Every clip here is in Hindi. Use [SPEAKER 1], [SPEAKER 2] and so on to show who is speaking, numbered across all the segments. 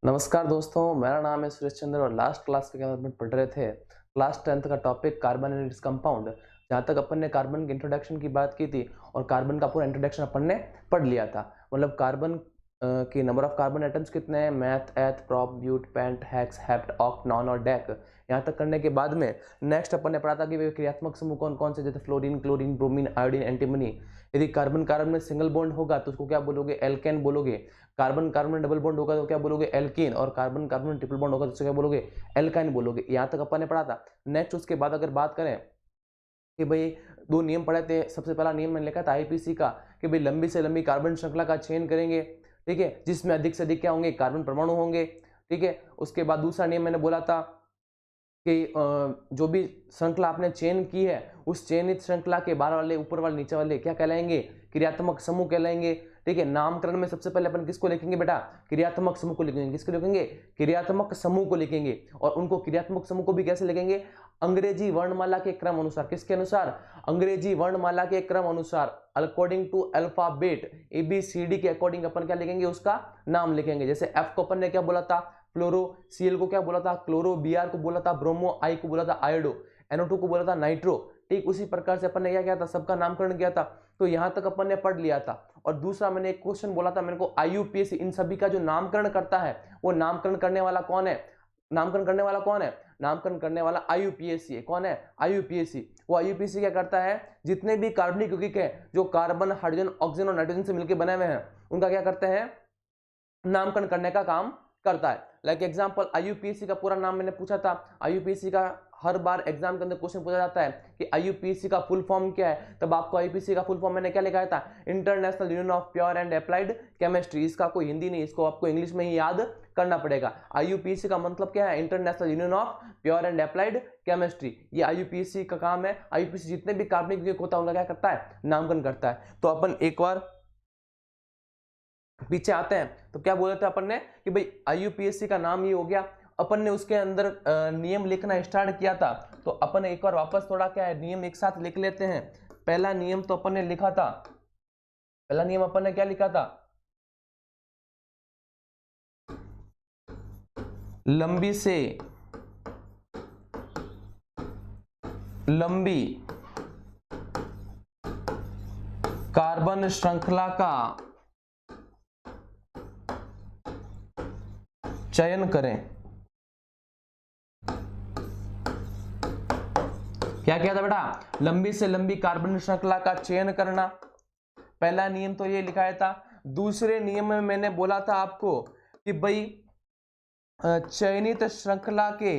[SPEAKER 1] नमस्कार दोस्तों, मेरा नाम है सुरेश चंद्र और लास्ट क्लास के हम पढ़ रहे थे क्लास 10th का topic carbon and its compound. जहाँ तक अपन ने कार्बन के इंट्रोडक्शन की बात की थी और कार्बन का पूरा इंट्रोडक्शन अपन ने पढ़ लिया था। मतलब कार्बन की नंबर ऑफ कार्बन एटम्स कितने हैं, meth, eth, prop, but, pent, hex, hept, oct, non और डेक। यहाँ तक करने के बाद में नेक्स्ट अपन ने पढ़ा था कि वे क्रियात्मक समूह कौन कौन से, जैसे fluorine, chlorine, bromine, iodine, antimony. यदि कार्बन कार्बन में सिंगल बॉन्ड होगा तो उसको क्या बोलोगे, एल्केन बोलोगे। कार्बन कार्बन में डबल बॉन्ड होगा तो क्या बोलोगे, एल्कीन। और कार्बन कार्बन में ट्रिपल बॉन्ड होगा तो क्या बोलोगे, एल्काइन बोलोगे। यहाँ तक अपन ने पढ़ा था। नेक्स्ट उसके बाद अगर बात करें कि भाई दो नियम पढ़े थे। सबसे पहला नियम मैंने लिखा था आईपीसी का कि भाई लंबी से लंबी कार्बन श्रृंखला का चयन करेंगे, ठीक है, जिसमें अधिक से अधिक क्या होंगे, कार्बन परमाणु होंगे, ठीक है। उसके बाद दूसरा नियम मैंने बोला था कि जो भी श्रृंखला आपने चयन की है उस चयनित श्रृंखला के बाहर वाले, ऊपर वाले, नीचे वाले क्या कहलाएंगे, क्रियात्मक समूह कहलाएंगे, ठीक है। नामकरण में सबसे पहले अपन किसको लिखेंगे बेटा, क्रियात्मक समूह को लिखेंगे। किसको लिखेंगे, क्रियात्मक समूह को लिखेंगे। और उनको क्रियात्मक समूह को भी कैसे लिखेंगे, अंग्रेजी वर्णमाला के क्रम अनुसार। किसके अनुसार, अंग्रेजी वर्णमाला के क्रम अनुसार, अकॉर्डिंग टू अल्फाबेट, ABCD के अकॉर्डिंग अपन क्या लिखेंगे, उसका नाम लिखेंगे। जैसे एफ को अपन ने क्या बोला था, फ्लोरो, Cl को क्या बोला था, क्लोरो, Br को बोला था ब्रोमो, I को बोला था आयोडो, NO2 को बोला था नाइट्रो। ठीक उसी प्रकार से अपन ने क्या किया था, सबका नामकरण किया था। तो यहां तक अपन ने पढ़ लिया था। और दूसरा मैंने एक क्वेश्चन बोला था, मेरे को IUPAC इन सभी का जो नामकरण करता है वो नामकरण करने वाला कौन है, नामकरण करने वाला कौन है, नामकरण करने वाला IUPAC है। कौन है, IUPAC। वो IUPAC क्या करता है, जितने भी कार्बनिक यौगिक है जो कार्बन, हाइड्रोजन, ऑक्सीजन और नाइट्रोजन से मिलकर बने हुए हैं, उनका क्या करते हैं, नामकरण करने का काम करता है। लाइक एग्जांपल, IUPAC का पूरा नाम मैंने पूछा था। IUPAC का हर बार एग्जाम के अंदर क्वेश्चन पूछा जाता है कि IUPAC का फुल फॉर्म क्या है। तब आपको IUPAC का फुल फॉर्म मैंने क्या लिखाया था, international union of pure and applied chemistry. इसका कोई हिंदी नहीं, इसको आपको इंग्लिश में ही याद करना पड़ेगा। IUPAC का मतलब क्या है, international union of pure and applied chemistry. ये IUPAC का काम है। IUPAC जितने भी कार्बनिक यौगिक होता है उनका क्या करता है, नामकरण करता है। तो अपन एक बार पीछे आते हैं तो क्या बोले थे अपन ने कि भाई IUPAC का नाम ये हो गया। अपन ने उसके अंदर नियम लिखना स्टार्ट किया था। तो अपन एक बार वापस थोड़ा क्या है, नियम एक साथ लिख लेते हैं। पहला नियम तो अपन ने लिखा था, पहला नियम अपन ने क्या लिखा था, लंबी से लंबी कार्बन श्रृंखला का चयन करें। क्या किया था बेटा, लंबी से लंबी कार्बन श्रृंखला का चयन करना। पहला नियम तो ये लिखाया था। दूसरे नियम में मैंने बोला था आपको कि भाई चयनित श्रृंखला के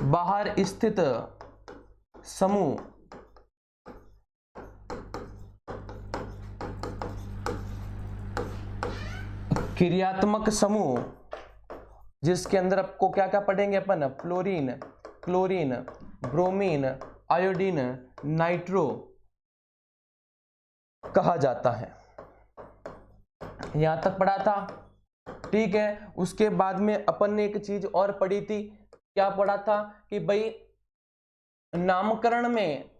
[SPEAKER 1] बाहर स्थित समूह क्रियात्मक समूह, जिसके अंदर आपको क्या क्या पढ़ेंगे अपन, fluorine, chlorine, bromine, iodine, nitro कहा जाता है। यहां तक पढ़ा था, ठीक है। उसके बाद में अपन ने एक चीज और पढ़ी थी। क्या पढ़ा था कि भाई नामकरण में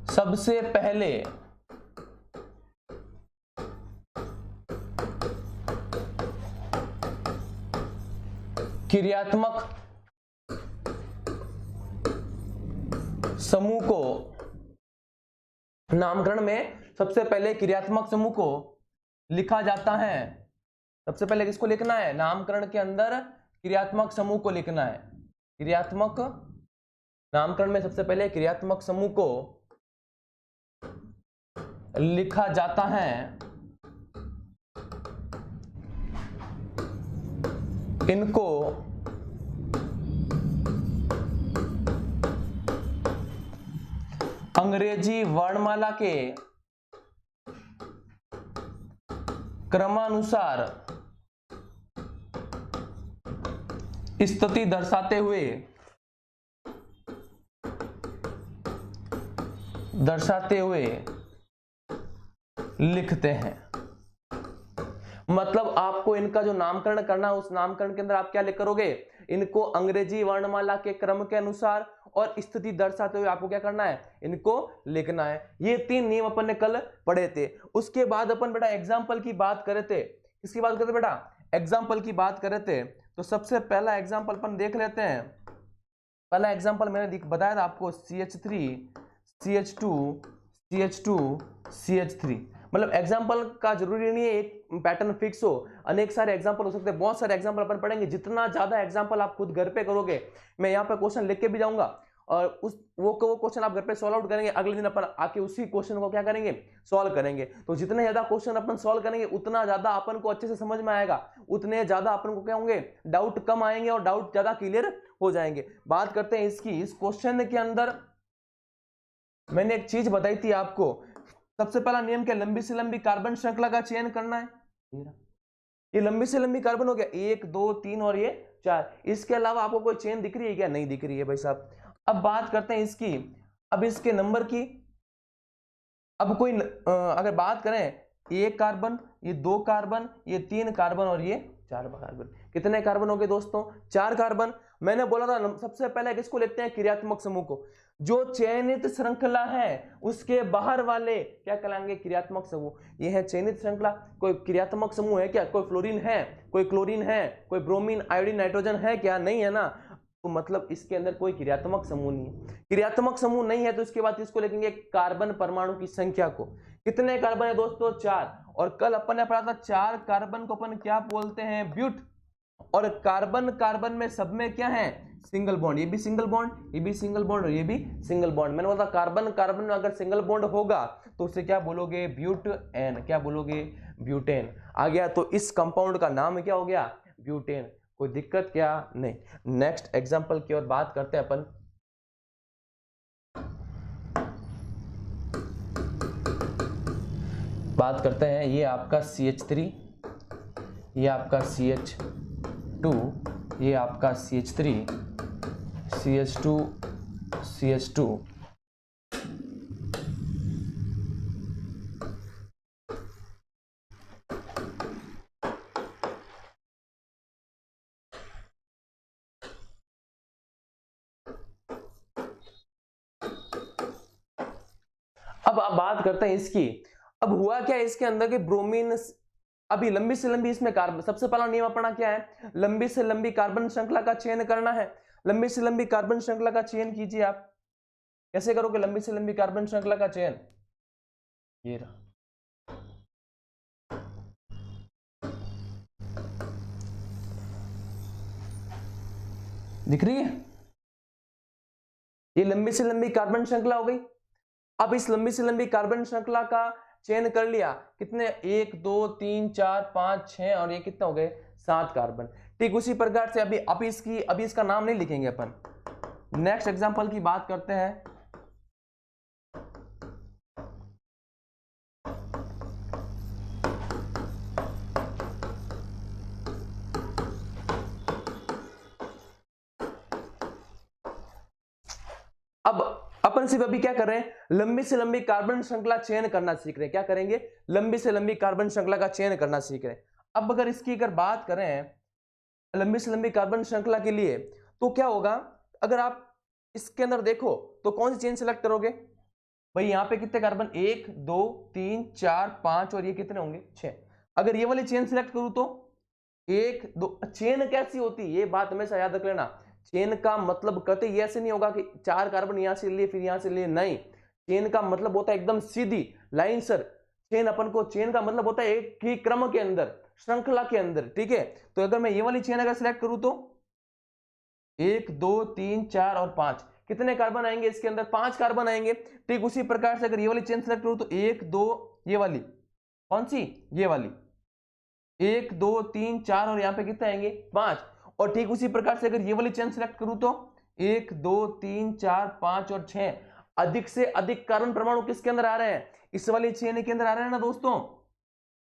[SPEAKER 1] सबसे पहले क्रियात्मक समूह को, नामकरण में सबसे पहले क्रियात्मक समूह को लिखा जाता है। सबसे पहले किसको लिखना है, नामकरण के अंदर क्रियात्मक समूह को लिखना है। क्रियात्मक, नामकरण में सबसे पहले क्रियात्मक समूह को लिखा जाता है। इनको अंग्रेजी वर्णमाला के क्रमानुसार स्थिति दर्शाते हुए लिखते हैं। मतलब आपको इनका जो नामकरण करना है उस नामकरण के अंदर आप क्या लिख करोगे, इनको अंग्रेजी वर्णमाला के क्रम के अनुसार और स्थिति दर्शाते हुए आपको क्या करना है, इनको लिखना है। ये 3 नियम अपन ने कल पढ़े थे। उसके बाद अपन बेटा एग्जाम्पल की बात करे थे। किसकी बात करते बेटा, एग्जाम्पल की बात करे थे। तो सबसे पहला एग्जाम्पल अपन देख लेते हैं। पहला एग्जाम्पल मैंने बताया था आपको, CH3 CH2 CH2 CH3। मतलब एग्जाम्पल का जरूरी नहीं है एक पैटर्न फिक्स हो, अनेक सारे एग्जाम्पल हो सकते हैं, बहुत सारे एग्जाम्पल अपन पढ़ेंगे। जितना ज्यादा एग्जाम्पल आप खुद घर पे करोगे, मैं यहाँ पे क्वेश्चन लिख के भी जाऊंगा और वो क्वेश्चन आप घर पे सॉल्व आउट करेंगे, अगले दिन अपन आके उसी क्वेश्चन को क्या करेंगे, सॉल्व करेंगे। तो जितने ज्यादा क्वेश्चन अपन सॉल्व करेंगे उतना ज्यादा अपन को अच्छे से समझ में आएगा, उतने ज्यादा अपन को क्या होंगे, डाउट कम आएंगे और डाउट ज्यादा क्लियर हो जाएंगे। बात करते हैं इसकी। इस क्वेश्चन के अंदर मैंने एक चीज बताई थी आपको। सबसे पहला नियम क्या, लंबी से लंबी कार्बन श्रृंखला का चयन करना है। ये लंबी से लंबी कार्बन हो गया, 1 2 3 और ये 4। इसके अलावा आपको कोई चेन दिख रही है क्या, नहीं दिख रही है भाई साहब। अब बात करते हैं इसकी, अब इसके नंबर की। अब कोई अगर बात करें, 1 कार्बन, ये 2 कार्बन, ये 3 कार्बन और ये 4 कार्बन। कितने कार्बन हो गए दोस्तों, 4 कार्बन। मैंने बोला था सबसे पहले किसको लेते हैं, क्रियात्मक समूह को। जो चयनित श्रृंखला है उसके बाहर वाले क्या कहलाएंगे, क्रियात्मक समूह। ये है चयनित श्रृंखला। कोई क्रियात्मक समूह है क्या, कोई फ्लोरीन है, कोई क्लोरीन है, कोई ब्रोमीन आयोडीन नाइट्रोजन है क्या, नहीं है ना। तो मतलब इसके अंदर कोई क्रियात्मक समूह नहीं है। क्रियात्मक समूह नहीं है तो इसके बाद इसको लिखेंगे कार्बन परमाणु की संख्या को। कितने कार्बन है दोस्तों, 4। और कल अपन ने पढ़ा था 4 कार्बन को अपन क्या बोलते हैं, ब्यूट। और कार्बन कार्बन में सब में क्या है, सिंगल बॉन्ड। ये भी सिंगल बॉन्ड, ये भी सिंगल बॉन्ड और ये भी सिंगल बॉन्ड। मैंने बोला कार्बन कार्बन में अगर सिंगल बॉन्ड होगा तो उसे क्या बोलोगे, ब्यूटेन। क्या बोलोगे, ब्यूटेन आ गया। तो इस कंपाउंड का नाम क्या हो गया, ब्यूटेन। कोई दिक्कत क्या नहीं। नेक्स्ट एग्जांपल की ओर बात करते हैं अपन। बात करते हैं, ये आपका CH3, ये आपका CH2, ये आपका CH3 CH2 CH2। अब बात करते हैं इसकी। अब हुआ क्या इसके अंदर के ब्रोमीन, अभी लंबी से लंबी इसमें कार्बन। सबसे पहला नियम अपना क्या है, लंबी से लंबी कार्बन श्रृंखला का चयन करना है। लंबी से लंबी कार्बन श्रृंखला का चयन कीजिए। आप कैसे करोगे लंबी से लंबी कार्बन श्रृंखला का चयन, ये रहा। दिख रही है, ये लंबी से लंबी कार्बन श्रृंखला हो गई। अब इस लंबी से लंबी कार्बन श्रृंखला का चयन कर लिया। कितने, 1 2 3 4 5 6 और ये कितने हो गए, 7 कार्बन। ठीक उसी प्रकार से अभी इसका नाम नहीं लिखेंगे अपन। नेक्स्ट एग्जांपल की बात करते हैं। अब अपन सिर्फ अभी क्या कर रहे हैं, लंबी से लंबी कार्बन श्रृंखला चयन करना सीख रहे हैं। क्या करेंगे, लंबी से लंबी कार्बन श्रृंखला का चयन करना सीख रहे हैं। अब अगर इसकी बात करें लंबी से लंबी कार्बन श्रृंखला के लिए, तो क्या होगा, अगर आप इसके अंदर देखो तो कौन सी चेन सिलेक्ट करोगे भाई। यहाँ पे कितने कार्बन, 1 2 3 4 5 और ये कितने होंगे, 6। अगर ये वाली चेन सिलेक्ट करूं तो 1 2, चेन कैसी होती है ये बात हमेशा याद रख लेना। चेन का मतलब करते ये ऐसे नहीं होगा कि 4 कार्बन यहां से लिए फिर यहां से लिए, नहीं। चेन का मतलब होता है एकदम सीधी लाइन सर। चेन अपन को, चेन का मतलब होता है एक ही क्रम के अंदर, श्रृंखला के अंदर, ठीक है। तो अगर मैं ये वाली चेन अगर सिलेक्ट करूं तो 1 2 3 4 और 5, कितने कार्बन आएंगे इसके अंदर, 5 कार्बन आएंगे। ठीक उसी प्रकार से अगर ये वाली चेन सिलेक्ट करूं तो 1 2, ये वाली कौन सी, ये वाली 1 2 3 4 और यहाँ पे कितने आएंगे, 5। और ठीक उसी प्रकार से अगर ये वाली चेन सिलेक्ट करूं तो 1 2 3 4 5 और 6। अधिक से अधिक कार्बन परमाणु किसके अंदर आ रहे हैं, इस वाली चेन के अंदर आ रहे हैं ना दोस्तों।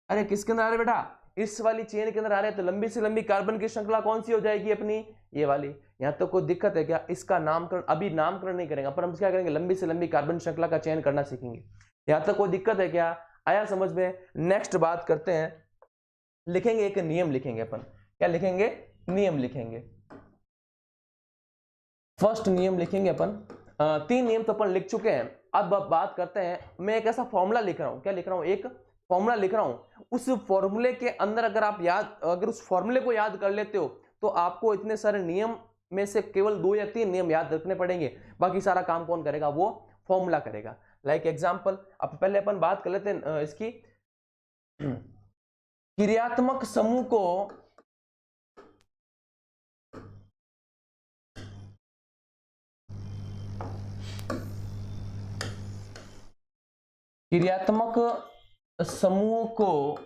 [SPEAKER 1] अरे किसके अंदर आ रहे हैं बेटा, इस वाली चेन के अंदर आ रहे हैं। तो लंबी से लंबी कार्बन की श्रृंखला कौन सी हो जाएगी अपनी, ये वाली। यहां तो कोई दिक्कत है क्या, इसका नामकरण अभी नामकरण नहीं करेंगे पर हम क्या करेंगे, लंबी से लंबी कार्बन श्रृंखला का चयन करना सीखेंगे। यहां तक कोई दिक्कत है क्या, आया समझ में। नेक्स्ट बात करते हैं, लिखेंगे एक नियम लिखेंगे अपन। क्या लिखेंगे, नियम लिखेंगे। फर्स्ट नियम लिखेंगे अपन। 3 नियम तो अपन लिख चुके हैं। अब बात करते हैं, मैं एक ऐसा फॉर्मूला लिख रहा हूं। क्या लिख रहा हूं? एक फॉर्मूला लिख रहा हूं। उस फॉर्मूले के अंदर अगर उस फॉर्मूले को याद कर लेते हो तो आपको इतने सारे नियम में से केवल 2 या 3 नियम याद रखने पड़ेंगे, बाकी सारा काम कौन करेगा? वो फॉर्मूला करेगा। लाइक एग्जांपल, अब पहले अपन बात कर लेते हैं इसकी। क्रियात्मक समूह को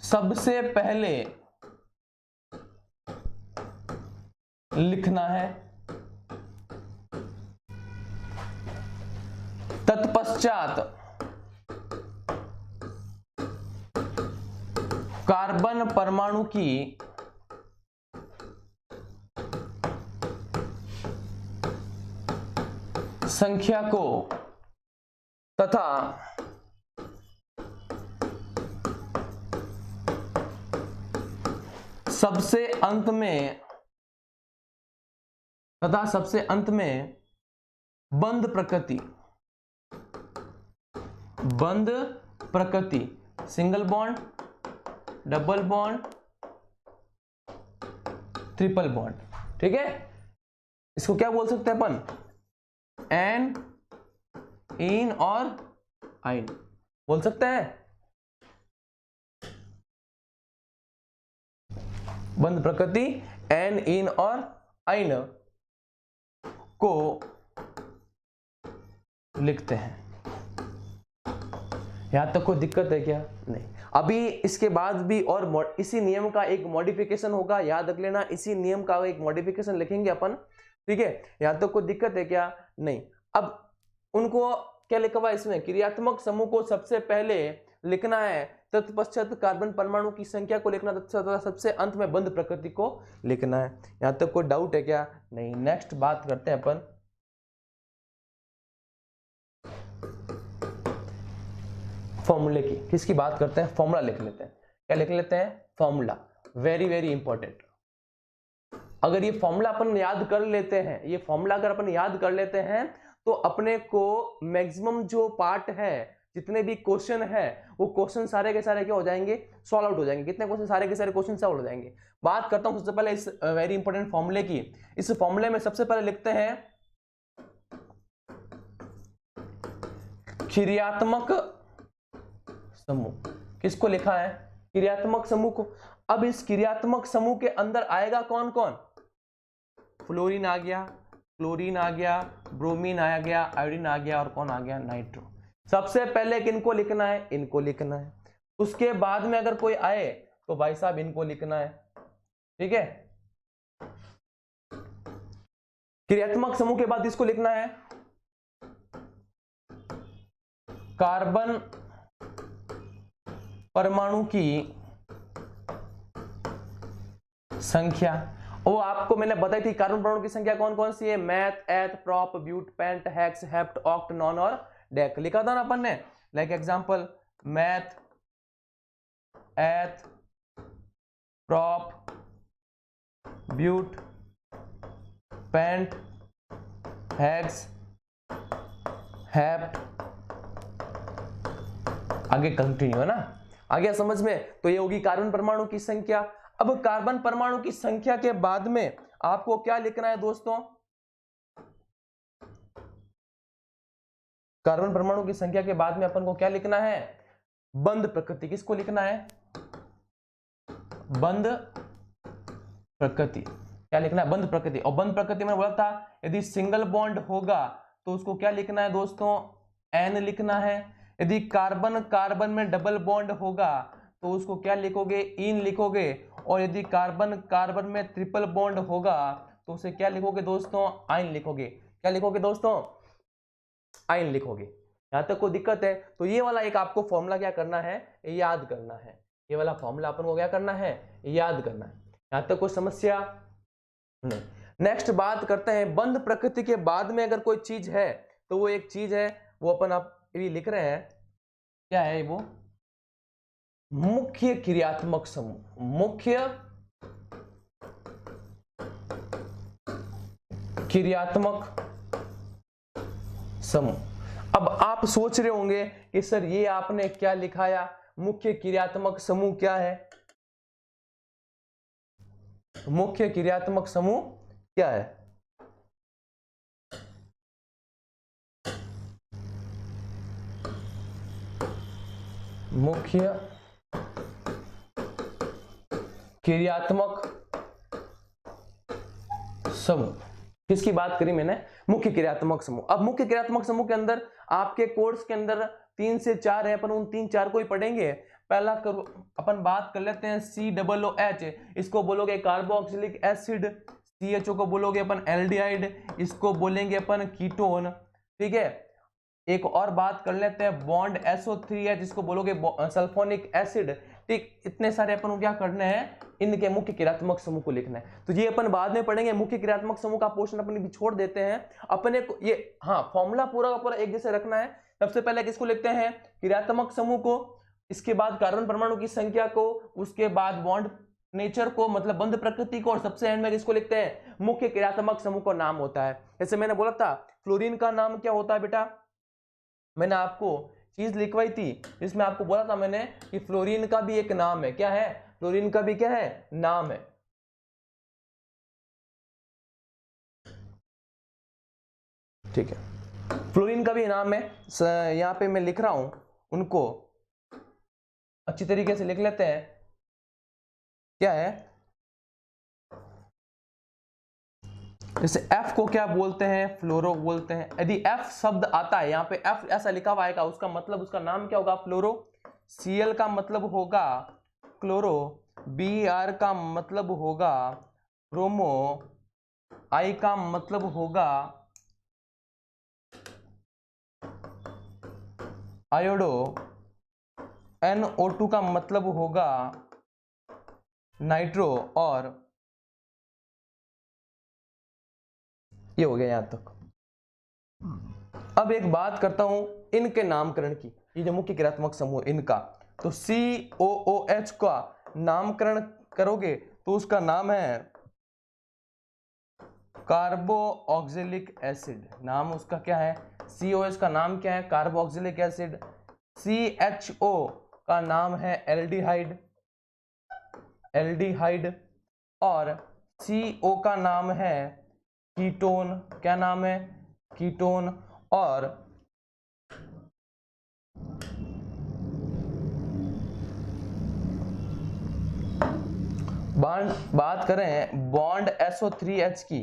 [SPEAKER 1] सबसे पहले लिखना है, तत्पश्चात कार्बन परमाणु की संख्या को तथा सबसे अंत में बंद प्रकृति single bond, double bond, triple bond. ठीक है, इसको क्या बोल सकते हैं अपन? एन, इन और आइन बोल सकते हैं। बंद प्रकृति एन, इन और आइन को लिखते हैं। यहां तक कोई दिक्कत है क्या? नहीं। अभी इसके बाद भी और इसी नियम का एक मॉडिफिकेशन होगा, याद रख लेना। इसी नियम का एक मॉडिफिकेशन लिखेंगे अपन। ठीक है, यहां तक कोई दिक्कत है क्या? नहीं। अब उनको क्या लिखा हुआ है इसमें? क्रियात्मक समूह को सबसे पहले लिखना है, तत्पश्चात कार्बन परमाणु की संख्या को लिखना, तथा सबसे अंत में बंद प्रकृति को लिखना है। यहां तक कोई डाउट है क्या? नहीं। नेक्स्ट बात करते हैं अपन फॉर्मूले की। किसकी बात करते हैं? फॉर्मूला लिख लेते हैं। क्या लिख लेते हैं? फॉर्मूला। Very very important. अगर ये फॉर्मूला अपन याद कर लेते हैं, तो अपने को मैक्सिमम जो पार्ट है, जितने भी क्वेश्चन है, वो क्वेश्चन सारे के सारे क्या हो जाएंगे? सॉल्व आउट हो जाएंगे। कितने क्वेश्चन? सारे के सारे क्वेश्चन सॉल्व हो जाएंगे। बात करता हूं सबसे पहले इस वेरी इंपॉर्टेंट फॉर्मूले की। इस फॉर्मूले में सबसे पहले लिखते हैं क्रियात्मक समूह। किसको लिखा है? क्रियात्मक समूह को। अब इस क्रियात्मक समूह के अंदर आएगा कौन कौन? फ्लोरीन आ गया, क्लोरीन आ गया, ब्रोमीन आ गया, आयोडीन आ गया, और कौन आ गया? नाइट्रो। सबसे पहले किनको लिखना है? इनको लिखना है। उसके बाद में अगर कोई आए तो भाई साहब इनको लिखना है। ठीक है, क्रियात्मक समूह के बाद इसको लिखना है कार्बन परमाणु की संख्या। वो आपको मैंने बताई थी कार्बन परमाणु की संख्या कौन कौन सी है? Meth, eth, prop, but, pent, hex, hept, oct, non और डेक। लिखा था ना अपन ने। Like example, meth, eth, prop, but, pent, hex, hept. आगे कंटिन्यू है ना? आ गया समझ में? तो ये होगी कार्बन परमाणु की संख्या। अब कार्बन परमाणु की संख्या के बाद में आपको क्या लिखना है दोस्तों? कार्बन परमाणु की संख्या के बाद में अपन को क्या लिखना है? बंद प्रकृति। किसको लिखना है? बंद प्रकृति। क्या लिखना है? बंद प्रकृति। और बंद प्रकृति में बोला था यदि सिंगल बॉन्ड होगा तो उसको क्या लिखना है दोस्तों? एन लिखना है। यदि कार्बन कार्बन में डबल बॉन्ड होगा तो उसको क्या लिखोगे? इन लिखोगे। और यदि कार्बन कार्बन में ट्रिपल बॉन्ड होगा तो उसे क्या लिखोगे दोस्तों? आइन लिखोगे। क्या लिखोगे दोस्तों? आइन लिखोगे। यहां तक कोई दिक्कत है? तो ये वाला एक आपको फॉर्मूला क्या करना है? याद करना है। ये वाला फॉर्मूला अपन को क्या करना है? याद करना है। यहां तक कोई समस्या नहीं। नेक्स्ट बात करते हैं, बंद प्रकृति के बाद में अगर कोई चीज है तो वो एक चीज है, वो अपन आप भी लिख रहे हैं। क्या है वो? मुख्य क्रियात्मक समूह। मुख्य क्रियात्मक समूह। अब आप सोच रहे होंगे कि सर ये आपने क्या लिखाया, मुख्य क्रियात्मक समूह क्या है? मुख्य क्रियात्मक समूह क्या है? मुख्य क्रियात्मक समूह, किसकी बात करी मैंने? मुख्य क्रियात्मक समूह। अब मुख्य क्रियात्मक समूह के अंदर आपके कोर्स के अंदर 3 से 4 है, अपन उन 3-4 को ही पढ़ेंगे। पहला अपन बात कर लेते हैं COOH, इसको बोलोगे कार्बोक्सिलिक एसिड। CHO को बोलोगे अपन एल्डिहाइड, इसको बोलेंगे अपन कीटोन। ठीक है, एक और बात कर लेते हैं बॉन्ड SO3H, जिसको बोलोगे सल्फोनिक एसिड। ठीक, इतने सारे अपन को क्या करने हैं, इनके मुख्य क्रियात्मक समूह को लिखना है। तो ये अपन बाद में पढ़ेंगे। मुख्य क्रियात्मक समूह का पोर्शन अपन भी छोड़ देते हैं। अपने को ये फॉर्मूला पूरा का पूरा एक जैसे रखना है। सबसे पहले किसको लिखते हैं? क्रियात्मक समूह को, इसके बाद कार्बन परमाणु की संख्या को, उसके बाद बॉन्ड नेचर को, मतलब बंध प्रकृति को, और सबसे एंड में किसको लिखते हैं? मुख्य क्रियात्मक समूह को नाम होता है। जैसे मैंने बोला था फ्लोरीन का नाम क्या होता है बेटा, मैंने आपको चीज लिखवाई थी जिसमें आपको बोला था मैंने कि फ्लोरीन का भी एक नाम है। क्या है? फ्लोरीन का भी क्या है? नाम है। ठीक है, फ्लोरीन का भी नाम है। यहां पे मैं लिख रहा हूं, उनको अच्छी तरीके से लिख लेते हैं। क्या है? जैसे F को क्या बोलते हैं? फ्लोरो बोलते हैं। यदि F शब्द आता है, यहाँ पे F ऐसा लिखा हुआ आएगा, उसका मतलब उसका नाम क्या होगा? फ्लोरो। Cl का मतलब होगा क्लोरो, Br का मतलब होगा ब्रोमो, I का मतलब होगा आयोडो, NO2 का मतलब होगा नाइट्रो, और ये हो गया यहां तक। अब एक बात करता हूं इनके नामकरण की, ये जो मुख्य क्रियात्मक समूह इनका, तो COOH का नामकरण करोगे तो उसका नाम है कार्बोक्सिलिक एसिड। नाम उसका क्या है? COH का नाम क्या है? Carboxylic acid. CHO का नाम है एल्डिहाइड, और CO का नाम है कीटोन। क्या नाम है? कीटोन। और बात करें बॉन्ड SO3H की,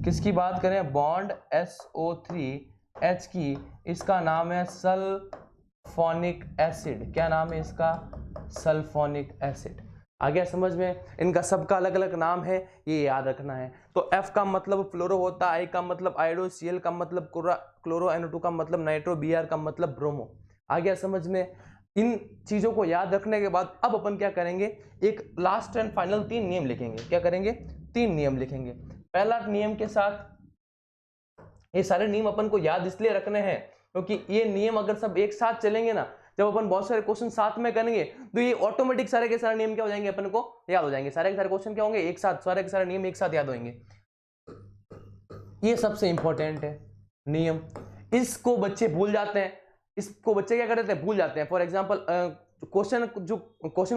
[SPEAKER 1] किसकी बात करें? बॉन्ड SO3H की, इसका नाम है सल्फोनिक एसिड। क्या नाम है इसका? Sulphonic acid. आ गया समझ में? इनका सबका अलग अलग नाम है, ये याद रखना है। तो F का मतलब फ्लोरो होता है, I का मतलब आयोडो, Cl का मतलब क्लोरो, NO2 का मतलब नाइट्रो, Br का मतलब ब्रोमो। आ गया समझ में? इन चीजों को याद रखने के बाद अब अपन क्या करेंगे, एक लास्ट एंड फाइनल 3 नियम लिखेंगे। क्या करेंगे? 3 नियम लिखेंगे। पहला नियम के साथ, ये सारे नियम अपन को याद इसलिए रखने हैं क्योंकि ये नियम अगर सब एक साथ चलेंगे ना, जब अपन बहुत सारे क्वेश्चन साथ में करेंगे तो ये ऑटोमेटिक सारे के सारे नियम क्या हो जाएंगे, अपन को याद हो जाएंगे। सारे के सारे क्वेश्चन क्या होंगे? एक साथ, सारे के सारे नियम एक साथ याद होंगे। ये सबसे इंपॉर्टेंट है नियम। इसको बच्चे भूल जाते हैं, इसको बच्चे क्या करते हैं? भूल जाते हैं। फॉर एग्जाम्पल क्वेश्चन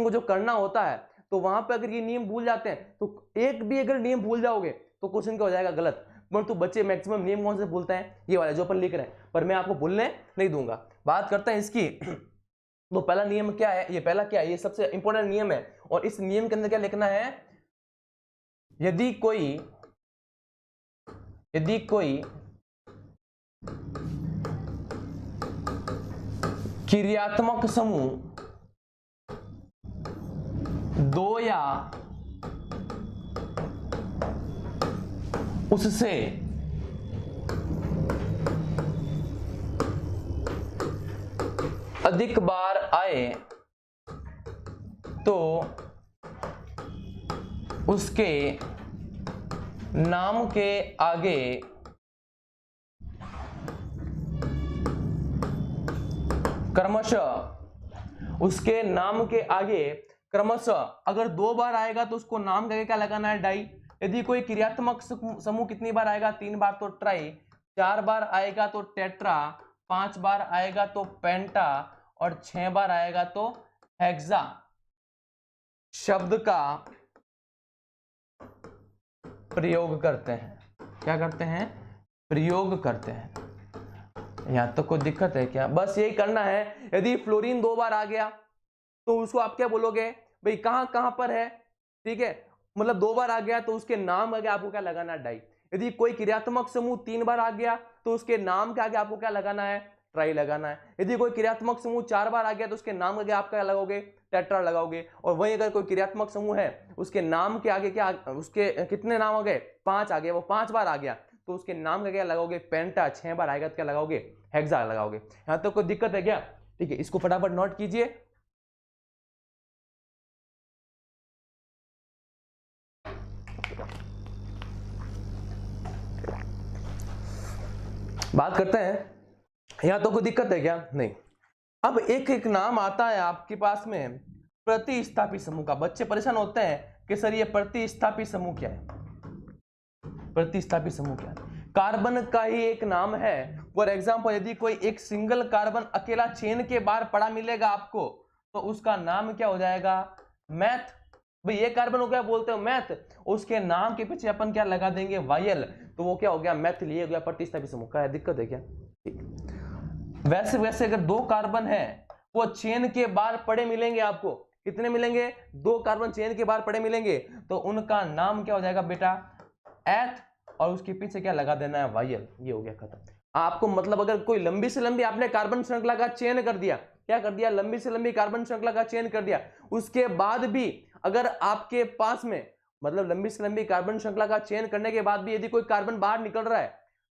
[SPEAKER 1] को जो करना होता है, तो वहां पे अगर ये नियम भूल जाते हैं तो एक भी अगर नियम भूल जाओगे तो क्वेश्चन क्या हो जाएगा? गलत। परंतु बच्चे मैक्सिमम नियम कौन से भूलते हैं? ये वाला जो अपन लिख रहे हैं, पर मैं आपको भूलने नहीं दूंगा। बात करते हैं इसकी। तो पहला नियम क्या है? ये पहला क्या है? ये सबसे इंपॉर्टेंट नियम है। और इस नियम के अंदर क्या लिखना है? यदि कोई क्रियात्मक समूह 2 या उससे अधिक बार आए तो उसके नाम के आगे क्रमशः, उसके नाम के आगे क्रमशः, अगर 2 बार आएगा तो उसको नाम के आगे क्या लगाना है? डाई। यदि कोई क्रियात्मक समूह कितनी बार आएगा, 3 बार तो ट्राई, 4 बार आएगा तो टेट्रा, 5 बार आएगा तो पेंटा और 6 बार आएगा तो हेक्सा शब्द का प्रयोग करते हैं। क्या करते हैं? प्रयोग करते हैं। यहां तो कोई दिक्कत है क्या? बस यही करना है। यदि फ्लोरीन 2 बार आ गया तो उसको आप क्या बोलोगे भाई, कहां कहां पर है, ठीक है, मतलब 2 बार आ गया तो उसके नाम आगे आपको क्या लगाना है, डाई। यदि कोई क्रियात्मक समूह 3 बार आ गया तो उसके नाम के आगे आपको क्या लगाना है, ट्राई लगाना है। यदि कोई क्रियात्मक समूह 4 बार आ गया तो उसके नाम के आगे आप क्या लगाओगे, टेट्रा लगाओगे। और वहीं अगर कोई क्रियात्मक समूह है उसके नाम के आगे क्या, उसके कितने नाम आ गए, 5 आ गए, वो 5 बार आ गया तो उसके नाम का क्या लगाओगे, पेंटा। 6 बार आएगा तो क्या लगाओगे, हेक्सा लगाओगे। यहां तो कोई दिक्कत है क्या? ठीक है, इसको फटाफट नोट कीजिए। बात करते हैं, यहां तो कोई दिक्कत है क्या? नहीं। अब एक एक नाम आता है आपके पास में प्रतिस्थापी समूह का। बच्चे परेशान होते हैं कि सर ये प्रतिस्थापी समूह क्या है, प्रतिस्थापी समूह क्या है? कार्बन का ही एक नाम है। फॉर एग्जांपल यदि कोई एक सिंगल कार्बन अकेला चेन के बाहर पड़ा मिलेगा आपको तो उसका नाम क्या हो जाएगा, मैथ। भाई ये कार्बन को क्या बोलते हो, मैथ। उसके नाम के पीछे अपन क्या लगा देंगे, वायल, तो वो क्या हो गया, मैथिल। ये हो गया प्रतिस्थापी समूह का। दिक्कत है क्या? ठीक। वैसे वैसे अगर 2 कार्बन है वो चेन के बाहर पड़े मिलेंगे आपको, कितने मिलेंगे, 2 कार्बन चेन के बाहर पड़े मिलेंगे तो उनका नाम क्या हो जाएगा बेटा, एथ, और उसके पीछे क्या लगा देना है, वायल। ये हो गया खत्म। आपको मतलब अगर कोई लंबी से लंबी आपने कार्बन श्रृंखला का चयन कर दिया, क्या कर दिया, लंबी से लंबी कार्बन श्रृंखला का चयन कर दिया, उसके बाद भी अगर आपके पास में मतलब लंबी से लंबी कार्बन श्रृंखला का चयन करने के बाद भी यदि कोई कार्बन बाहर निकल रहा है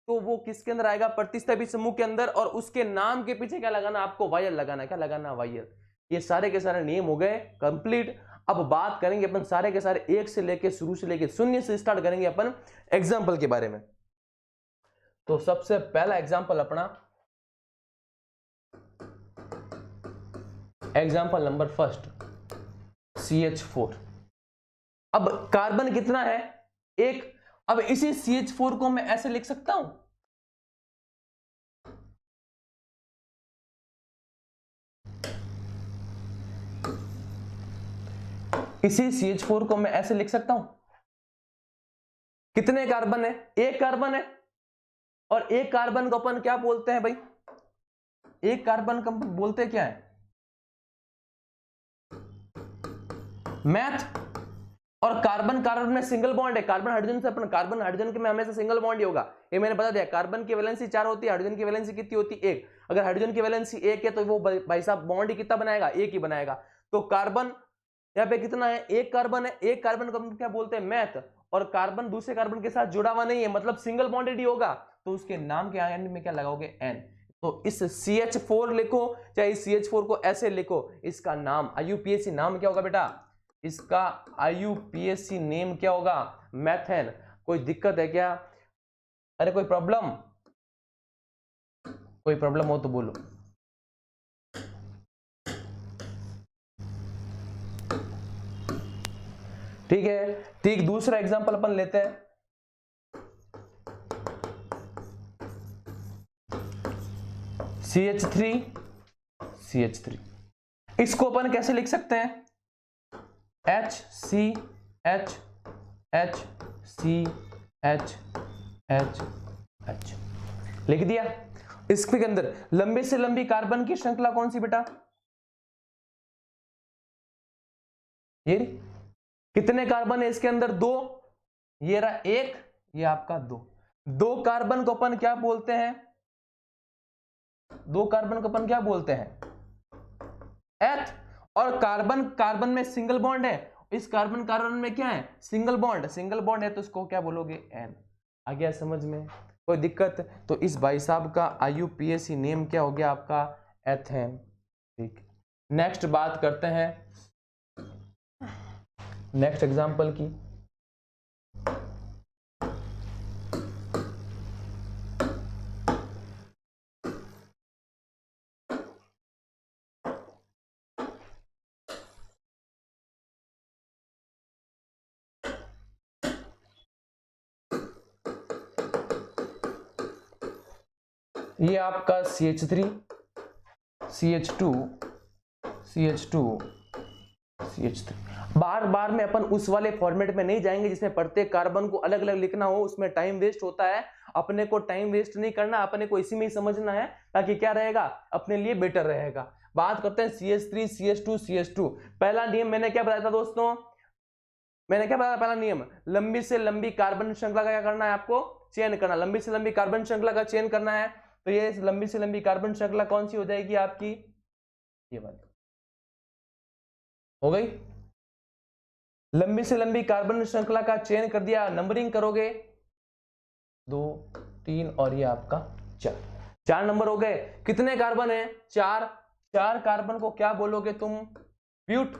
[SPEAKER 1] तो वो किसके अंदर आएगा, प्रतिस्थापी समूह के अंदर। और उसके नाम के पीछे क्या लगाना, आपको वायल लगाना। क्या लगाना, वायल। ये सारे के सारे नियम हो गए कंप्लीट। अब बात करेंगे अपन सारे के सारे एक से लेके शुरू से लेके शून्य से स्टार्ट करेंगे अपन एग्जाम्पल के बारे में। तो सबसे पहला एग्जाम्पल अपना एग्जाम्पल नंबर फर्स्ट, CH4। अब कार्बन कितना है, एक। अब इसी CH4 को मैं ऐसे लिख सकता हूं, इसी CH4 को मैं ऐसे लिख सकता हूं। कितने कार्बन है, एक कार्बन है। और एक कार्बन को अपन क्या बोलते हैं भाई, एक कार्बन को बोलते क्या है, मैथ। और कार्बन कार्बन में सिंगल बॉन्ड है, कार्बन हाइड्रोजन से अपन, कार्बन हाइड्रोजन के में हमेशा सिंगल बॉन्ड ही होगा। ये मैंने बता दिया। कार्बन की वैलेंसी 4 होती है, हाइड्रोजन की वैलेंसी कितनी होती है, 1। अगर हाइड्रोजन की वैलेंसी 1 है तो वो भाई साहब बॉन्ड ही कितना बनाएगा, एक ही बनाएगा। तो कार्बन यहाँ पे कितना है, एक कार्बन है। एक कार्बन को हम क्या बोलते हैं, मैथ। और कार्बन दूसरे कार्बन के साथ जुड़ा हुआ नहीं है, मतलब सिंगल बॉन्डेड ही होगा, तो उसके नाम के एंड में क्या लगाओगे, एन। तो इस CH4 लिखो, चाहे इस CH4 को ऐसे लिखो, इसका नाम IUPAC नाम क्या होगा बेटा, इसका IUPAC नेम क्या होगा, मैथेन। कोई दिक्कत है क्या? अरे कोई प्रॉब्लम, कोई प्रॉब्लम हो तो बोलो। ठीक है, ठीक। दूसरा एग्जांपल अपन लेते हैं, CH3। इसको अपन कैसे लिख सकते हैं, HCH, लिख दिया। इसके अंदर लंबे से लंबी कार्बन की श्रृंखला कौन सी बेटा, ये। कितने कार्बन है इसके अंदर, 2। ये रहा 1, ये आपका 2। 2 कार्बन को अपन क्या बोलते हैं, 2 कार्बन को अपन क्या बोलते हैं, एथ। और कार्बन कार्बन में सिंगल बॉन्ड है, इस कार्बन कार्बन में क्या है, सिंगल बॉन्ड। सिंगल बॉन्ड है तो इसको क्या बोलोगे, एन। आ गया समझ में? कोई दिक्कत? तो इस भाई साहब का IUPAC नेम क्या हो गया आपका, एथेन। ठीक। नेक्स्ट बात करते हैं नेक्स्ट एग्जांपल की। ये आपका CH3 CH2 CH2 CH3। बार बार में अपन उस वाले फॉर्मेट में नहीं जाएंगे जिसमें प्रत्येक कार्बन को अलग अलग लिखना हो, उसमें टाइम वेस्ट होता है। अपने को टाइम वेस्ट नहीं करना, अपने को इसी में ही समझना है, ताकि क्या रहेगा, अपने लिए बेटर रहेगा। बात करते हैं CH3 CH2 CH2। पहला नियम मैंने क्या बताया था दोस्तों, मैंने क्या बताया पहला नियम, लंबी से लंबी कार्बन श्रृंखला का क्या करना है, आपको चयन करना। लंबी से लंबी कार्बन श्रृंखला का चयन करना है, तो ये लंबी से लंबी कार्बन श्रृंखला कौन सी हो जाएगी आपकी, ये वाली हो गई। लंबी से लंबी कार्बन श्रृंखला का चयन कर दिया, नंबरिंग करोगे 2 3 और ये आपका 4 नंबर हो गए। कितने कार्बन है, 4 कार्बन को क्या बोलोगे तुम, ब्यूट,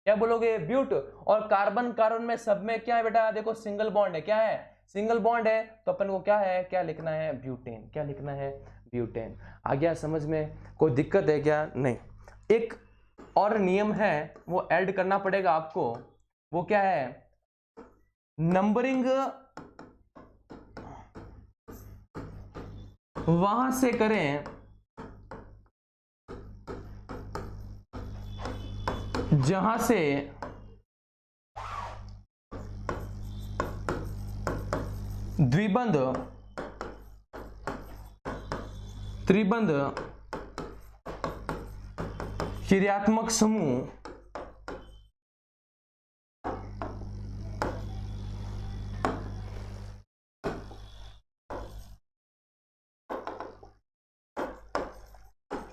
[SPEAKER 1] क्या बोलोगे, ब्यूट। और कार्बन कार्बन में सब में क्या है बेटा, देखो सिंगल बॉन्ड है, क्या है, सिंगल बॉन्ड है, तो अपन को क्या है, क्या लिखना है, ब्यूटेन, क्या लिखना है, ब्यूटेन। आ गया समझ में, कोई दिक्कत है क्या, नहीं। एक और नियम है वो ऐड करना पड़ेगा आपको, वो क्या है, नंबरिंग वहां से करें जहां से द्विबंध त्रिबंध क्रियात्मक समूह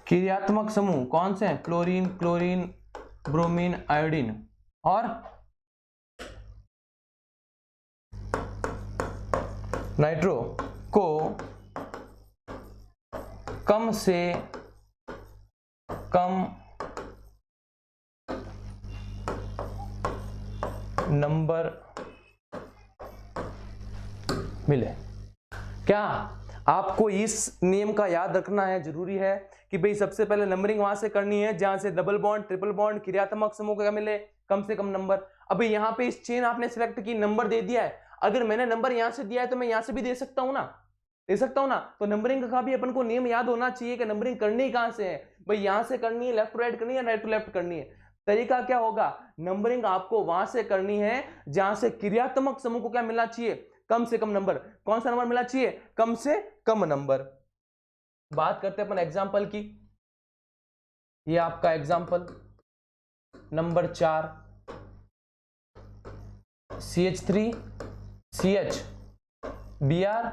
[SPEAKER 1] क्रियात्मक समूह कौन से हैं, क्लोरीन क्लोरीन ब्रोमीन आयोडीन और नाइट्रो को कम से कम नंबर मिले। क्या आपको इस नियम का याद रखना है, जरूरी है कि भाई सबसे पहले नंबरिंग वहां से करनी है जहां से डबल बॉन्ड ट्रिपल बॉन्ड क्रियात्मक समूह का मिले कम से कम नंबर। अभी यहाँ पे इस चेन आपने सिलेक्ट की, नंबर दे दिया है, अगर मैंने नंबर यहां से दिया है तो मैं यहां से भी दे सकता हूं ना, दे सकता हूं ना। तो नंबरिंग का भी अपन को नियम याद होना चाहिए कि नंबरिंग करनी कहां से है, भाई यहां से करनी है, लेफ्ट टू राइट करनी है, राइट टू लेफ्ट करनी है। तरीका क्या होगा, नंबरिंग आपको वहां से करनी है जहां से क्रियात्मक समूह को क्या मिलना चाहिए, कम से कम नंबर। कौन सा नंबर मिलना चाहिए, कम से कम नंबर। बात करते हैं अपन एग्जाम्पल की, ये आपका example number 4, CH3 CH Br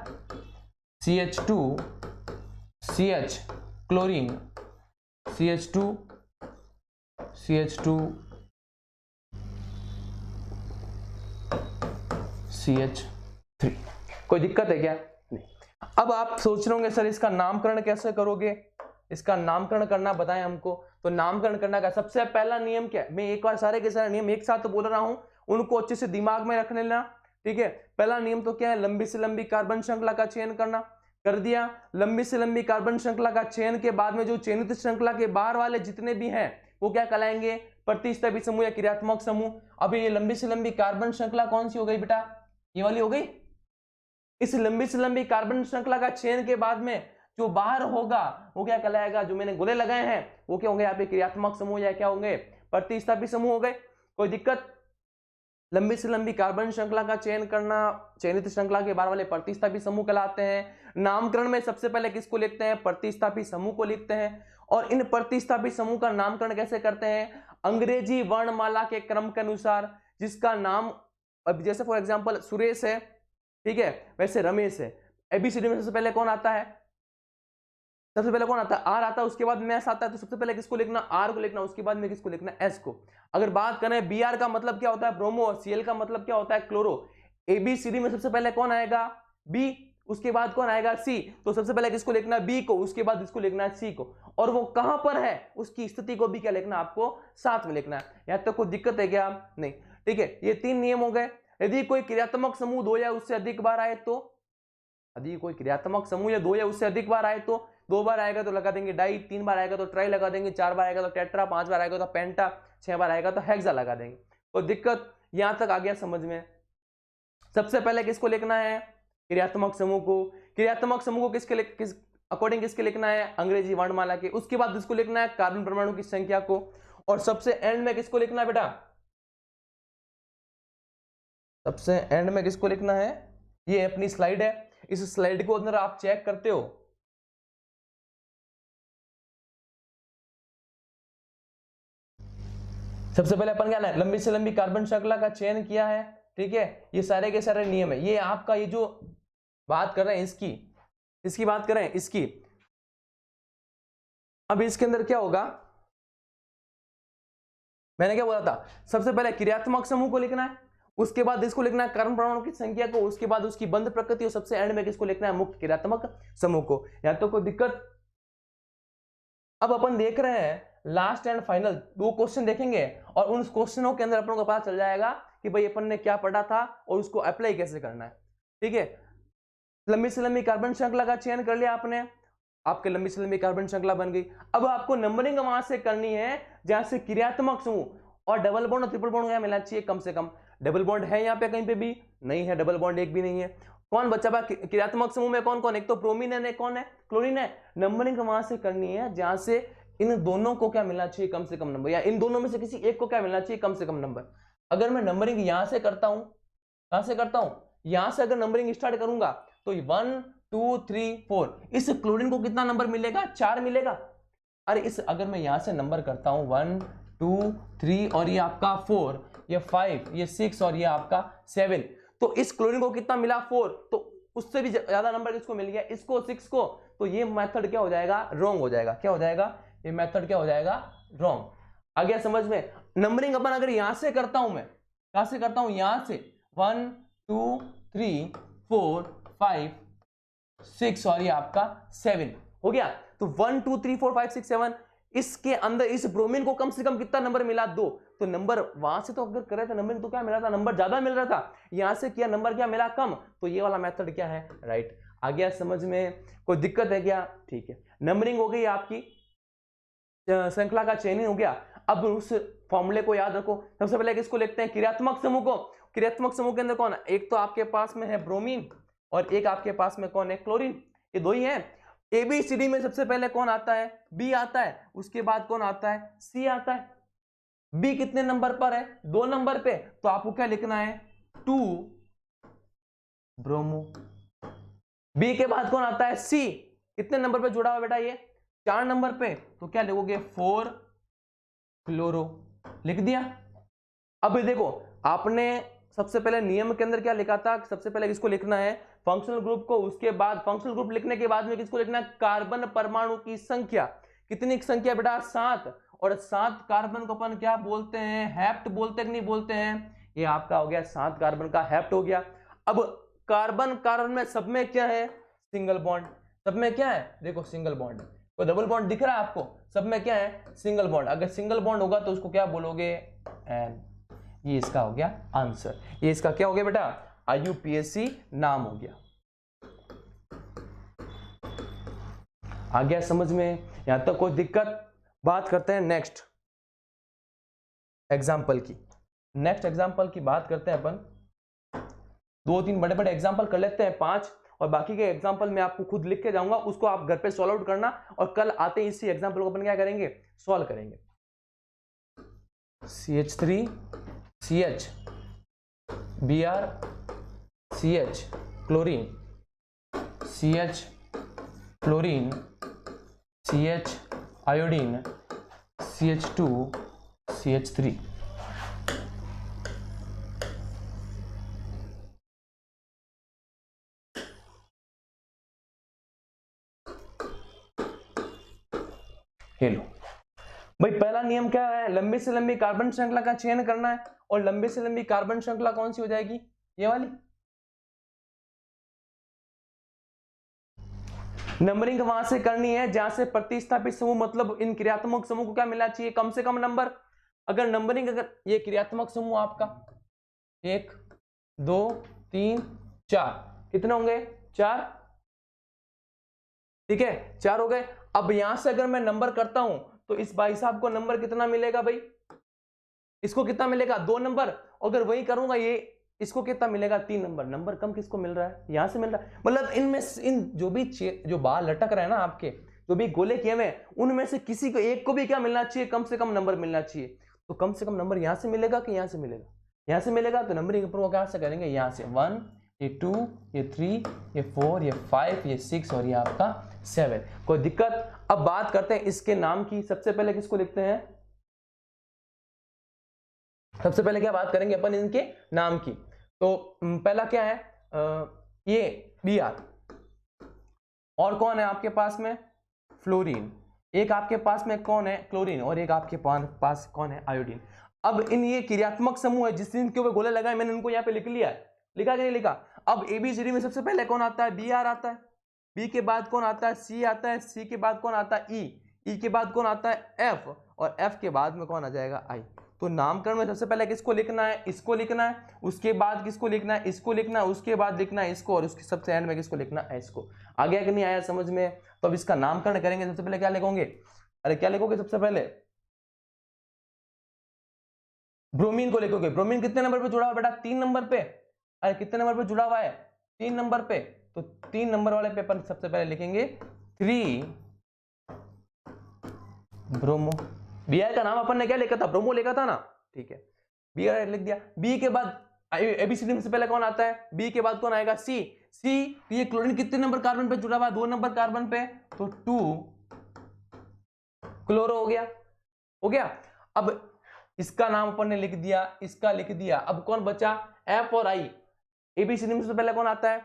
[SPEAKER 1] CH2 CH chlorine CH2 CH2 CH3। कोई दिक्कत है क्या, नहीं। अब आप सोच रहे होंगे सर इसका नामकरण कैसे करोगे, इसका नामकरण करना बताएं हमको। तो नामकरण करना का सबसे पहला नियम क्या है, मैं एक बार सारे के सारे नियम एक साथ तो बोल रहा हूं, उनको अच्छे से दिमाग में रख लेना, ठीक है। पहला नियम तो क्या है, लंबी से लंबी कार्बन श्रृंखला का चयन करना, कर दिया। लंबी से लंबी कार्बन श्रृंखला का चयन के बाद में जो चयनित श्रृंखला के बाहर वाले जितने भी हैं वो क्या कहलाएंगे, प्रतिस्थापी समूह या क्रियात्मक समूह। अभी ये लंबी से लंबी कार्बन श्रृंखला कौन सी हो गई बेटा, ये वाली हो गई। इस लंबी से लंबी कार्बन श्रृंखला का चयन के बाद में जो बाहर होगा वो क्या कहलाएगा, जो मैंने गोले लगाए हैं वो क्या होंगे, यहाँ पे क्रियात्मक समूह या क्या होंगे, प्रतिस्थापी समूह हो गए। कोई दिक्कत, लंबी से लंबी कार्बन श्रृंखला का चयन करना, चयनित श्रृंखला के बाहर वाले प्रतिस्थापी समूह कहलाते हैं। नामकरण में सबसे पहले किसको लिखते हैं, प्रतिस्थापी समूह को लिखते हैं। और इन प्रतिस्थापी समूह का नामकरण कैसे करते हैं, अंग्रेजी वर्णमाला के क्रम के अनुसार, जिसका नाम अब जैसे फॉर एग्जांपल सुरेश है, ठीक है, वैसे रमेश है। एबीसीडी में सबसे पहले कौन आता है, सबसे पहले कौन आता है, आर आता है, उसके बाद मैस आता है, तो सबसे पहले किसको लिखना, आर को लिखना, उसके बाद में किसको लिखना, एस को। अगर बात करें बी आर का मतलब क्या होता है, ब्रोमो, सीएल का मतलब क्या होता है, क्लोरो। एबीसीडी में सबसे पहले कौन आएगा, बी, उसके बाद कौन आएगा, सी। तो सबसे पहले किसको लिखना है, बी को, उसके बाद इसको लिखना है, सी को। और वो कहां पर है उसकी स्थिति को भी क्या लिखना, आपको साथ में लिखना है। यहां तक कोई दिक्कत है क्या, नहीं, ठीक है। ये 3 नियम हो गए। यदि कोई क्रियात्मक समूह 2 या उससे अधिक बार आए तो, यदि कोई क्रियात्मक समूह या 2 या उससे अधिक बार आए तो, 2 बार आएगा तो लगा देंगे डाई, 3 बार आएगा तो ट्राई लगा देंगे, 4 बार आएगा तो टेट्रा, 5 बार आएगा तो पेंटा, 6 बार आएगा तो हेक्सा लगा देंगे। तो दिक्कत यहां तक आ गया समझ में। सबसे पहले किसको लिखना है, क्रियात्मक समूह को। क्रियात्मक समूह को किसके अकॉर्डिंग किसके लिखना है, अंग्रेजी वर्णमाला के। उसके बाद इसको लिखना है कार्बन परमाणु की संख्या को, और सबसे एंड में किसको लिखना है बेटा, सबसे एंड में किसको लिखना है, ये अपनी स्लाइड है, इस स्लाइड को अंदर आप चेक करते हो, सबसे पहले अपन क्या है, लंबी से लंबी कार्बन श्रृंखला का चयन किया है, ठीक है, ये सारे के सारे नियम है, ये आपका ये जो बात कर रहे हैं इसकी बात कर रहे हैं इसकी। अब इसके अंदर क्या होगा, मैंने क्या बोला था, सबसे पहले क्रियात्मक समूह को लिखना है, उसके बाद इसको लिखना है कार्बन परमाणु की संख्या को, उसके बाद उसकी बंध प्रकृति, और सबसे एंड में किसको लिखना है, मुक्त क्रियात्मक समूह को। या तो कोई दिक्कत। अब अपन देख रहे हैं लास्ट एंड फाइनल 2 क्वेश्चन देखेंगे, और उन क्वेश्चनों के अंदर अपन को पता चल जाएगा कि भाई अपन ने क्या पढ़ा था और उसको अप्लाई कैसे करना है, ठीक है। लंबी से लंबी कार्बन श्रृंखला का चयन कर लिया आपने, आपके लंबी से लंबी कार्बन श्रृंखला बन गई। अब आपको नंबरिंग वहां से करनी है जहां से क्रियात्मक समूह और डबल बॉन्ड और ट्रिपल बॉन्ड मिलना चाहिए कम से कम। डबल बॉन्ड है यहाँ पे कहीं पे भी नहीं है, डबल बॉन्ड एक भी नहीं है। कौन बच्चा बा क्रियात्मक समूह में, कौन कौन, एक तो ब्रोमीन है, कौन है, क्लोरीन है। नंबरिंग वहां से करनी है जहां से इन दोनों को क्या मिलना चाहिए, कम से कम नंबर, या इन दोनों में से किसी एक को क्या मिलना चाहिए, कम से कम नंबर। अगर मैं नंबरिंग यहां से करता हूं, कहां से करता हूं, यहां से अगर नंबरिंग स्टार्ट करूंगा तो 1 2 3 4, इस क्लोरीन को कितना नंबर मिलेगा, 4 मिलेगा। अरे इस अगर मैं यहां से नंबर करता हूं 1 2 3 और ये आपका 4, ये 5, ये 6 और ये आपका 7, तो इस क्लोरीन को कितना मिला 4, तो उससे भी ज्यादा नंबर किसको मिल गया, इसको 6 को। तो ये मेथड क्या हो जाएगा, रॉन्ग हो जाएगा। क्या हो जाएगा, ये मेथड क्या हो जाएगा, रॉन्ग। आ गया समझ में। नंबरिंग अपन अगर यहां से करता हूं, मैं कहां से करता हूं, यहां से 1 2 3 4 5 6 और ये आपका 7 हो गया। तो 1 2 3 4 5 6 7, इसके अंदर इस ब्रोमीन को कम से कम कितना नंबर मिला, 2। तो नंबर वहां से तो अगर कर रहे थे नंबरिंग तो क्या मिला था, नंबर ज्यादा मिल रहा था। यहां से किया नंबर क्या मिला, कम। तो ये वाला मेथड क्या है, राइट। आ गया समझ में, कोई दिक्कत है क्या, ठीक है। नंबरिंग हो गई आपकी, श्रृंखला का चयन हो गया। अब उस फॉर्मूले को याद रखो। सबसे पहले किसको लिखते हैं, क्रियात्मक समूह को। क्रियात्मक समूह के अंदर कौन है, एक तो आपके पास में है ब्रोमीन और एक आपके पास में कौन है, क्लोरीन। ये दो ही है। एबीसीडी में सबसे पहले कौन आता है, बी आता है, उसके बाद कौन आता है, सी आता है। बी कितने नंबर पर है, 2 नंबर पे, तो आपको क्या लिखना है, 2 ब्रोमो। बी के बाद कौन आता है, सी, कितने नंबर पे जुड़ा हुआ बेटा, ये 4 नंबर पे, तो क्या लिखोगे, 4 क्लोरो। लिख दिया। अब देखो आपने सबसे पहले नियम के अंदर क्या लिखा था, सबसे पहले किसको लिखना है, फंक्शनल ग्रुप को। उसके बाद फंक्शनल ग्रुप लिखने के बाद में किसको लिखना है, कार्बन परमाणु की संख्या। कितनी संख्या बेटा, 7। और 7 कार्बन को अपन क्या बोलते हैं, हैप्ट बोलते हैं कि नहीं बोलते हैं। ये आपका हो गया 7 कार्बन का हैप्ट हो गया। अब कार्बन कार्बन में सब में क्या है, सिंगल बॉन्ड। सब में क्या है, देखो सिंगल बॉन्ड। कोई डबल बॉन्ड दिख रहा है आपको, सब में क्या है, सिंगल बॉन्ड। अगर सिंगल बॉन्ड होगा तो उसको क्या बोलोगे, एन। ये इसका हो गया आंसर। ये इसका क्या हो गया बेटा, IUPAC नाम हो गया। आ गया समझ में, यहां तक कोई दिक्कत। बात करते हैं नेक्स्ट एग्जाम्पल की। नेक्स्ट एग्जाम्पल की बात करते हैं अपन। 2-3 बड़े बड़े एग्जाम्पल कर लेते हैं, 5, और बाकी के एग्जाम्पल मैं आपको खुद लिख के जाऊंगा, उसको आप घर पे सॉल्व आउट करना, और कल आते ही इसी एग्जाम्पल को अपन क्या करेंगे, सॉल्व करेंगे। CH3 CH Br CH chlorine, CH chlorine, CH iodine, CH2 CH3। Hello भाई, पहला नियम क्या है, लंबी से लंबी कार्बन श्रृंखला का चयन करना है। और लंबी से लंबी कार्बन श्रृंखला कौन सी हो जाएगी, ये वाली। नंबरिंग वहां से करनी है जहां से प्रतिस्थापित समूह, मतलब इन क्रियात्मक समूह को क्या मिलना चाहिए, कम से कम नंबर। अगर नंबरिंग, अगर ये क्रियात्मक समूह आपका 1 2 3 4, कितने होंगे, 4, ठीक है, 4 हो गए। अब यहां से अगर मैं नंबर करता हूं तो इस भाई साहब को नंबर कितना मिलेगा भाई, इसको कितना मिलेगा, 2 नंबर। अगर वही करूंगा, ये इसको कितना मिलेगा 3 नंबर। नंबर कम किसको मिल रहा है, यहां से मिल रहा है। मतलब इनमें इन जो बाल लटक रहे हैं ना आपके, जो भी गोले किए हुए हैं, उनमें से किसी को एक को भी क्या मिलना चाहिए, कम से कम नंबर मिलना चाहिए। तो कम से कम नंबर यहां से मिलेगा कि यहां से मिलेगा, यहां से मिलेगा। तो नंबरिंग अप्रूव क्या से करेंगे, यहां से 1, ये 2, ये 3, ये 4, ये 5, ये 6 और ये आपका 7। कोई दिक्कत। अब बात करते हैं इसके नाम की। सबसे पहले किसको लिखते हैं, सबसे पहले क्या बात करेंगे अपन, इनके नाम की। तो पहला क्या है, ये Br। और कौन है आपके पास में, फ्लोरीन। एक आपके पास में कौन है, क्लोरीन। और एक आपके पास कौन है, आयोडीन। अब इन ये क्रियात्मक समूह है, जिस इनके ऊपर गोले लगाए, मैंने उनको यहाँ पे लिख लिया है, लिखा कि नहीं लिखा। अब ABCD में सबसे पहले कौन आता है, Br आता है। बी के बाद कौन आता है, C आता है। C के बाद कौन आता है, E के बाद कौन आता है, F। और F के बाद में कौन आ जाएगा, I। तो नामकरण में सबसे पहले किसको लिखना है, इसको लिखना है। उसके बाद किसको लिखना है, इसको लिखना है। उसके बाद लिखना है इसको, और उसके सबसे एंड में किसको लिखना है, इसको। आ गया कि नहीं आया समझ में। तो अब इसका नामकरण करेंगे। सबसे पहले क्या लिखोगे, अरे क्या लिखोगे, सबसे पहले ब्रोमीन को लिखोगे। ब्रोमीन कितने नंबर पे जुड़ा हुआ बेटा, 3 नंबर पे। अरे कितने नंबर पे जुड़ा हुआ है, 3 नंबर पे। तो 3 नंबर वाले पे अपन सबसे पहले लिखेंगे 3 ब्रोमो। Br का नाम अपन ने क्या लिखा था, ब्रोमो लिखा था ना, ठीक है। Br लिख दिया। बी के बाद ABCD में से पहले कौन आता है, बी के बाद कौन आएगा, C। ये क्लोरीन कितने नंबर कार्बन पे जुड़ा हुआ है, 2 नंबर कार्बन पे। तो 2 क्लोरो हो गया, हो गया। अब इसका नाम अपन ने लिख दिया, इसका लिख दिया। अब कौन बचा, F और I। ABCD में से पहले कौन आता है,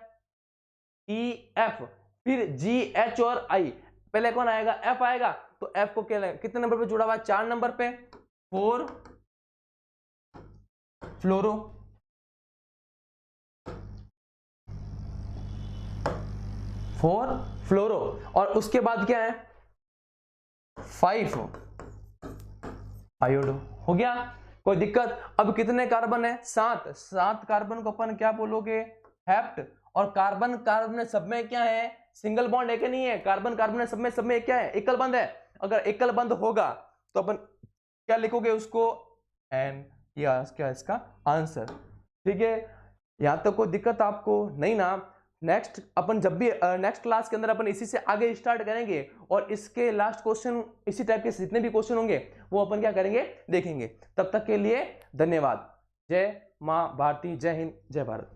[SPEAKER 1] EF। फिर G, H और I। पहले कौन आएगा, F आएगा। तो F को क्या, कितने नंबर पे जुड़ा हुआ है, 4 नंबर पे, 4 फ्लोरो। और उसके बाद क्या है, 5 आयोडो। हो गया, कोई दिक्कत। अब कितने कार्बन है, 7 कार्बन को अपन क्या बोलोगे, हेप्ट। और कार्बन कार्बन सब में क्या है, सिंगल बॉन्ड है कि नहीं है, कार्बन कार्बन सब में क्या है, एकल बंध है। अगर एकल बंध होगा तो अपन क्या लिखोगे उसको, एन। या क्या इसका आंसर, ठीक है। यहां तक कोई दिक्कत आपको नहीं ना। नेक्स्ट अपन जब भी नेक्स्ट क्लास के अंदर अपन इसी से आगे स्टार्ट करेंगे, और इसके लास्ट क्वेश्चन इसी टाइप के जितने भी क्वेश्चन होंगे वो अपन क्या करेंगे, देखेंगे। तब तक के लिए धन्यवाद। जय मां भारती, जय हिंद, जय भारत।